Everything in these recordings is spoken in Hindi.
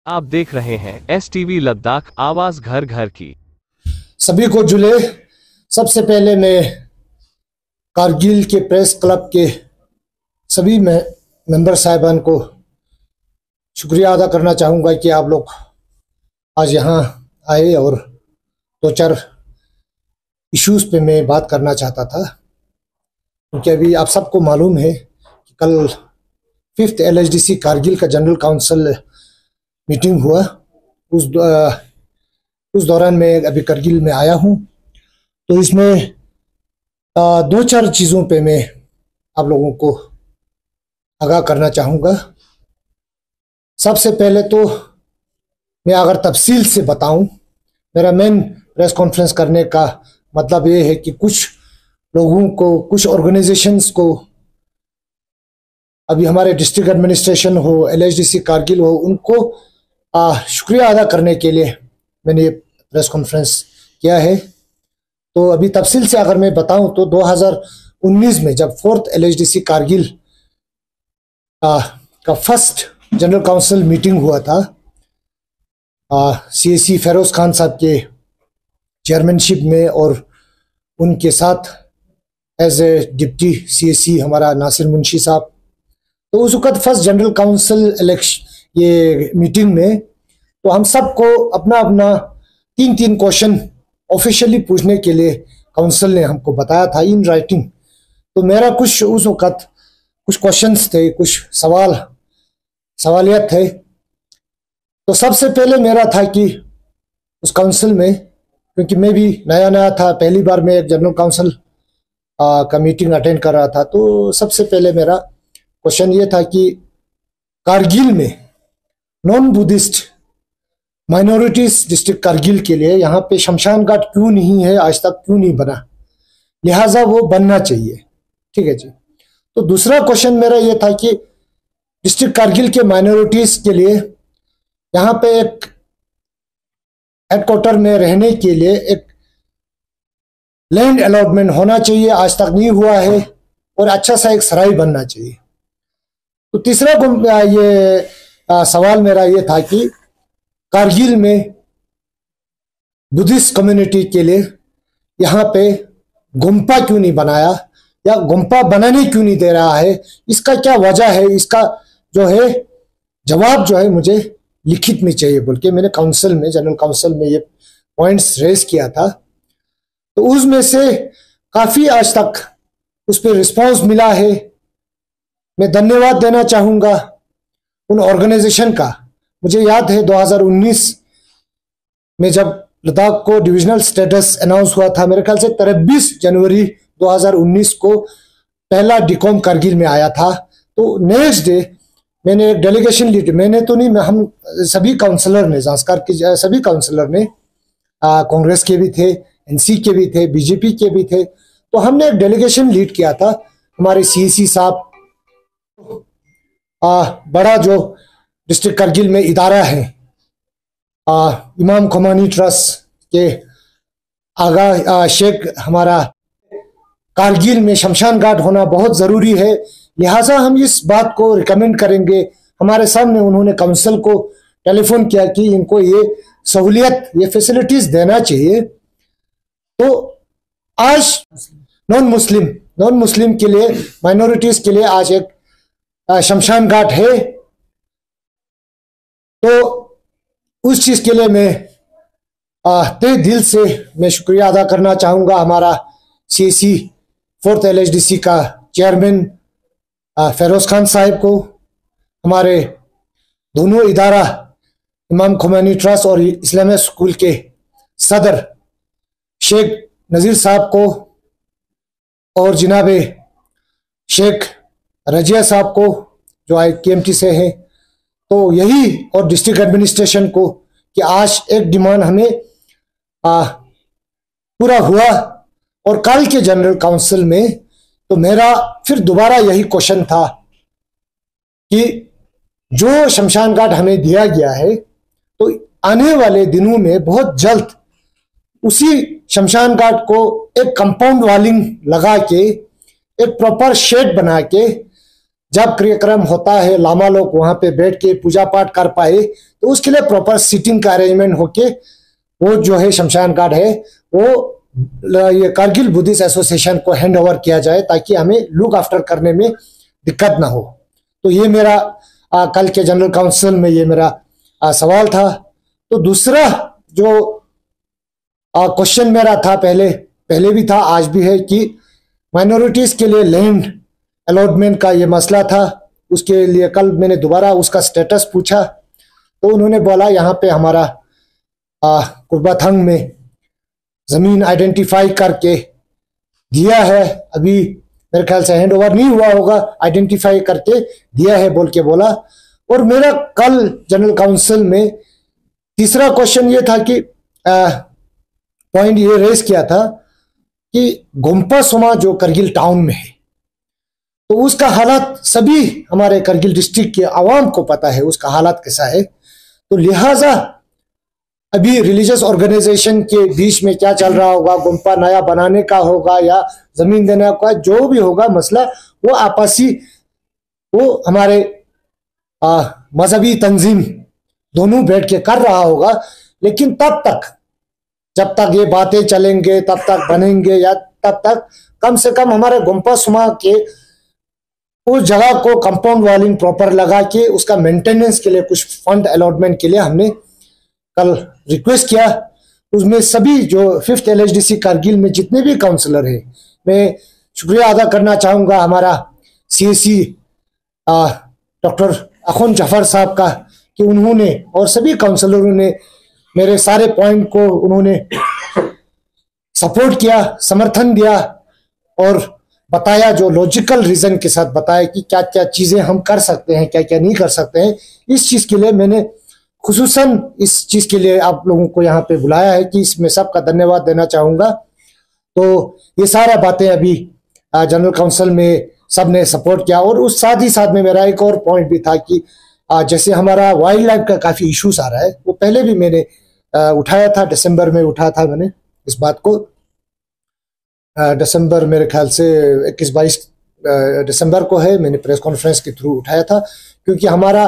आप देख रहे हैं STV लद्दाख, आवाज घर घर की। सभी को जुले। सबसे पहले मैं कारगिल के प्रेस क्लब के सभी मेंबर साहिबान को शुक्रिया अदा करना चाहूँगा कि आप लोग आज यहाँ आए और दो चार इश्यूज़ पे मैं बात करना चाहता था, क्योंकि अभी आप सबको मालूम है कि कल 5th LHDC कारगिल का जनरल काउंसिल मीटिंग हुआ। उस दौरान मैं अभी कारगिल में आया हूँ, तो इसमें दो चार चीज़ों पे मैं आप लोगों को आगाह करना चाहूँगा। सबसे पहले तो मैं अगर तफसील से बताऊं, मेरा मेन प्रेस कॉन्फ्रेंस करने का मतलब ये है कि कुछ लोगों को, कुछ ऑर्गेनाइजेशंस को, अभी हमारे डिस्ट्रिक्ट एडमिनिस्ट्रेशन हो, LHDC कारगिल हो, उनको शुक्रिया अदा करने के लिए मैंने प्रेस कॉन्फ्रेंस किया है। तो अभी तफसील से अगर मैं बताऊं तो 2019 में जब 4th LHDC कारगिल का फर्स्ट जनरल काउंसिल मीटिंग हुआ था, CAC फेरोज खान साहब के चेयरमैनशिप में, और उनके साथ एज ए डिप्टी CAC हमारा नासिर मुंशी साहब। तो उस वक्त फर्स्ट जनरल काउंसिल इलेक्शन ये मीटिंग में तो हम सबको अपना अपना 3 क्वेश्चन ऑफिशियली पूछने के लिए काउंसिल ने हमको बताया था इन राइटिंग। तो मेरा कुछ उस वक्त कुछ क्वेश्चंस थे, कुछ सवालियत थे। तो सबसे पहले मेरा था कि उस काउंसिल में, क्योंकि मैं भी नया नया था, पहली बार मैं एक जनरल काउंसिल का मीटिंग अटेंड कर रहा था, तो सबसे पहले मेरा क्वेश्चन ये था कि कारगिल में non Buddhist minorities district Kargil के लिए यहाँ पे शमशान घाट क्यों नहीं है, आज तक क्यों नहीं बना, लिहाजा वो बनना चाहिए। ठीक है जी। तो दूसरा क्वेश्चन मेरा ये था कि डिस्ट्रिक्ट कारगिल के माइनॉरिटीज के लिए यहाँ पे एक हेडक्वार्टर में रहने के लिए एक लैंड अलॉटमेंट होना चाहिए, आज तक नहीं हुआ है, और अच्छा सा एक सराय बनना चाहिए। तो तीसरा ये सवाल मेरा ये था कि कारगिल में बुद्धिस्ट कम्युनिटी के लिए यहाँ पे गुम्पा क्यों नहीं बनाया, या गुम्पा बनाने क्यों नहीं दे रहा है, इसका क्या वजह है, इसका जो है जवाब जो है मुझे लिखित में चाहिए बोल के मैंने काउंसिल में, जनरल काउंसिल में ये पॉइंट्स रेज किया था। तो उसमें से काफी आज तक उस पर रिस्पॉन्स मिला है। मैं धन्यवाद देना चाहूंगा उन ऑर्गेनाइजेशन का। मुझे याद है 2019 में जब लद्दाख को डिविजनल स्टेटस अनाउंस हुआ था, मेरे ख्याल से 23 जनवरी 2019 को पहला डिकॉम कारगिल में आया था। तो नेक्स्ट डे मैंने एक डेलीगेशन लीड, मैंने तो नहीं, हम सभी काउंसलर ने, संस्कार के सभी काउंसलर ने, कांग्रेस के भी थे, NC के भी थे, BJP के भी थे, तो हमने एक डेलीगेशन लीड किया था। हमारे CAC साहब, बड़ा जो डिस्ट्रिक्ट कारगिल में इदारा है, इमाम खोमानी ट्रस्ट के आगा शेख, हमारा कारगिल में शमशान घाट होना बहुत ज़रूरी है, लिहाजा हम इस बात को रिकमेंड करेंगे। हमारे सामने उन्होंने काउंसिल को टेलीफोन किया कि इनको ये सहूलियत, ये फैसिलिटीज देना चाहिए। तो आज नॉन मुस्लिम के लिए, माइनॉरिटीज के लिए आज एक शमशान घाट है। तो उस चीज के लिए मैं तहे दिल से मैं शुक्रिया अदा करना चाहूंगा हमारा CAC 4th LHDC का चेयरमैन फेरोज खान साहब को, हमारे दोनों इदारा इमाम खोमानी ट्रस्ट और इस्लामिया स्कूल के सदर शेख नज़ीर साहब को, और जिनाबे शेख रजिया साहब को जो IKMT से हैं। तो यही, और डिस्ट्रिक्ट एडमिनिस्ट्रेशन को, कि आज एक डिमांड हमें पूरा हुआ। और कल के जनरल काउंसिल में तो मेरा फिर दोबारा यही क्वेश्चन था कि जो शमशान घाट हमें दिया गया है, तो आने वाले दिनों में बहुत जल्द उसी शमशान घाट को एक कंपाउंड वालिंग लगा के, एक प्रॉपर शेड बना के, जब कार्यक्रम होता है लामा लोग वहां पे बैठ के पूजा पाठ कर पाए, तो उसके लिए प्रॉपर सीटिंग का अरेंजमेंट होके वो जो है शमशान घाट है वो ये कारगिल बुद्धिस्ट एसोसिएशन को हैंड ओवर किया जाए, ताकि हमें लुक आफ्टर करने में दिक्कत ना हो। तो ये मेरा कल के जनरल काउंसिल में ये मेरा सवाल था। तो दूसरा जो क्वेश्चन मेरा था, पहले भी था आज भी है, कि माइनॉरिटीज के लिए लैंड अलॉटमेंट का ये मसला था। उसके लिए कल मैंने दोबारा उसका स्टेटस पूछा, तो उन्होंने बोला यहाँ पे हमारा कुर्बाथंग में जमीन आइडेंटिफाई करके दिया है, अभी मेरे ख्याल से हैंड ओवर नहीं हुआ होगा, आइडेंटिफाई करके दिया है बोल के बोला। और मेरा कल जनरल काउंसिल में तीसरा क्वेश्चन ये था कि पॉइंट ये रेस किया था कि गोम्पा सोमा जो करगिल टाउन में है, तो उसका हालात सभी हमारे करगिल डिस्ट्रिक्ट के आवाम को पता है उसका हालात कैसा है। तो लिहाजा अभी रिलीजियस ऑर्गेनाइजेशन के बीच में क्या चल रहा होगा, गोम्पा नया बनाने का होगा या जमीन देने का, जो भी होगा मसला, वो आपसी वो हमारे मजहबी तंजीम दोनों बैठ के कर रहा होगा। लेकिन तब तक, जब तक ये बातें चलेंगे तब तक बनेंगे, या तब तक कम से कम हमारे गोम्पा सुमा के उस जगह को कंपाउंड वॉलिंग प्रॉपर लगा के उसका मेंटेनेंस के लिए कुछ फंड अलॉटमेंट के लिए हमने कल रिक्वेस्ट किया। उसमें सभी जो 5th LHDC कारगिल में जितने भी काउंसलर हैं, मैं शुक्रिया अदा करना चाहूँगा हमारा CSC डॉक्टर अखुन जफर साहब का, कि उन्होंने और सभी काउंसलरों ने मेरे सारे पॉइंट को उन्होंने सपोर्ट किया, समर्थन दिया और बताया, जो लॉजिकल रीजन के साथ बताया कि क्या क्या चीज़ें हम कर सकते हैं, क्या क्या नहीं कर सकते हैं। इस चीज़ के लिए मैंने खुसूसन इस चीज़ के लिए आप लोगों को यहाँ पे बुलाया है कि इसमें सबका धन्यवाद देना चाहूँगा। तो ये सारा बातें अभी जनरल काउंसिल में सब ने सपोर्ट किया। और उस साथ ही साथ में मेरा एक और पॉइंट भी था कि जैसे हमारा वाइल्ड लाइफ का काफ़ी इशूज आ रहा है, वो पहले भी मैंने उठाया था, दिसंबर में उठाया था मैंने इस बात को। दिसंबर मेरे ख्याल से 21-22 दिसंबर को है, मैंने प्रेस कॉन्फ्रेंस के थ्रू उठाया था, क्योंकि हमारा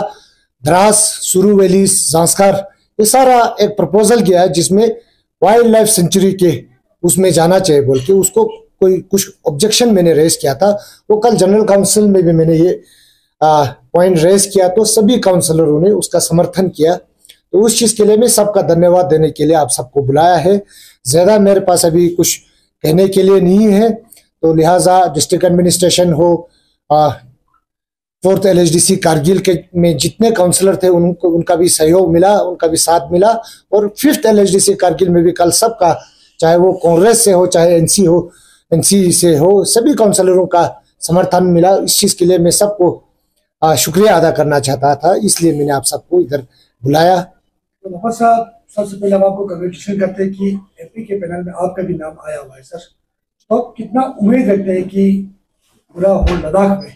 द्रास, सुरू वैली, जांस्कर, ये सारा एक प्रपोजल किया है जिसमें वाइल्ड लाइफ सेंचुरी के उसमें जाना चाहिए बोल के उसको कोई कुछ ऑब्जेक्शन मैंने रेस किया था। वो कल जनरल काउंसिल में भी मैंने ये पॉइंट रेस किया, तो सभी काउंसलरों ने उसका समर्थन किया। तो उस चीज़ के लिए मैं सबका धन्यवाद देने के लिए आप सबको बुलाया है। ज़्यादा मेरे पास अभी कुछ कहने के लिए नहीं है, तो लिहाजा डिस्ट्रिक्ट एडमिनिस्ट्रेशन हो, 4th LHDC कारगिल के में जितने काउंसलर थे उनको उनका भी सहयोग मिला, उनका भी साथ मिला। और 5th LHDC कारगिल में भी कल सबका, चाहे वो कांग्रेस से हो चाहे NC से हो, सभी काउंसलरों का समर्थन मिला। इस चीज़ के लिए मैं सबको शुक्रिया अदा करना चाहता था, इसलिए मैंने आप सबको इधर बुलाया। तो मोहम्मद साहब, सबसे पहले हम आपको कंग्रेचुलेशन करते हैं कि MP के पैनल में आपका भी नाम आया हुआ है सर। तो कितना उम्मीद रखते हैं कि पूरा हो लद्दाख में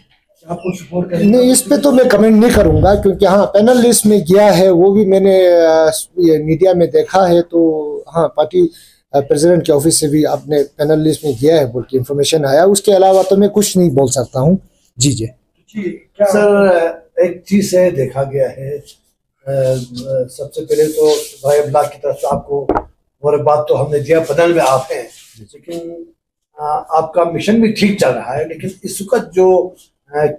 आपको सपोर्ट करेंगे? नहीं, इस पे तो मैं कमेंट नहीं करूंगा, क्योंकि हाँ पैनल लिस्ट में गया है, वो भी मैंने ये मीडिया में देखा है। तो हाँ, पार्टी प्रेसिडेंट के ऑफिस से भी आपने पैनल लिस्ट में गया है बोल के इन्फॉर्मेशन आया। उसके अलावा तो मैं कुछ नहीं बोल सकता हूँ। जी जी सर, एक चीज है देखा गया है, सबसे पहले तो भाई ब्लॉक की तरफ से आपको और बात तो हमने दिया, पैनल में आप हैं, लेकिन आपका मिशन भी ठीक चल रहा है। लेकिन इस वक्त जो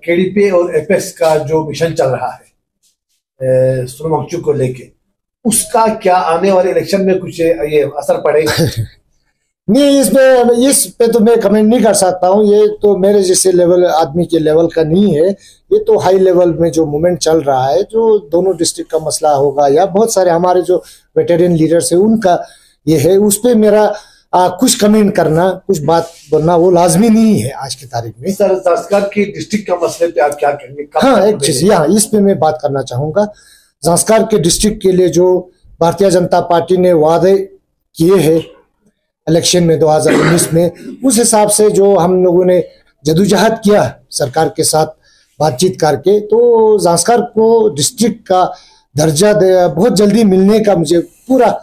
KDP और एपेक्स का जो मिशन चल रहा है सोनमंगचू को लेके, उसका क्या आने वाले इलेक्शन में कुछ ये असर पड़ेगा? नहीं, इस पे तो मैं कमेंट नहीं कर सकता हूँ। ये तो मेरे जैसे लेवल आदमी के लेवल का नहीं है। ये तो हाई लेवल में जो मूवमेंट चल रहा है, जो दोनों डिस्ट्रिक्ट का मसला होगा या बहुत सारे हमारे जो वेटेरियन लीडर्स है उनका ये है, उस पर मेरा कुछ कमेंट करना, कुछ बात बोलना वो लाजमी नहीं है आज की तारीख में। सर, जांस्कर की डिस्ट्रिक्ट का मसले पे आप क्या कहेंगे? हाँ, एक चीज यहाँ इस पे मैं बात करना चाहूंगा। जांस्कर के डिस्ट्रिक्ट के लिए जो भारतीय जनता पार्टी ने वादे किए हैं इलेक्शन में 2019 में, उस हिसाब से जो हम लोगों ने जदोजहद किया सरकार के साथ बातचीत करके, तो जांस्कर को डिस्ट्रिक्ट का दर्जा बहुत जल्दी मिलने का मुझे पूरा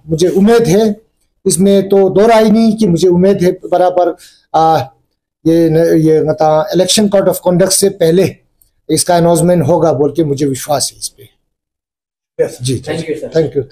मुझे उम्मीद है। इसमें तो दो राय नहीं कि मुझे उम्मीद है बराबर। ये मतलब इलेक्शन कोड ऑफ कंडक्ट से पहले इसका अनाउंसमेंट होगा बोल के मुझे विश्वास है इस पे। Yes. जी Thank you, sir. Thank you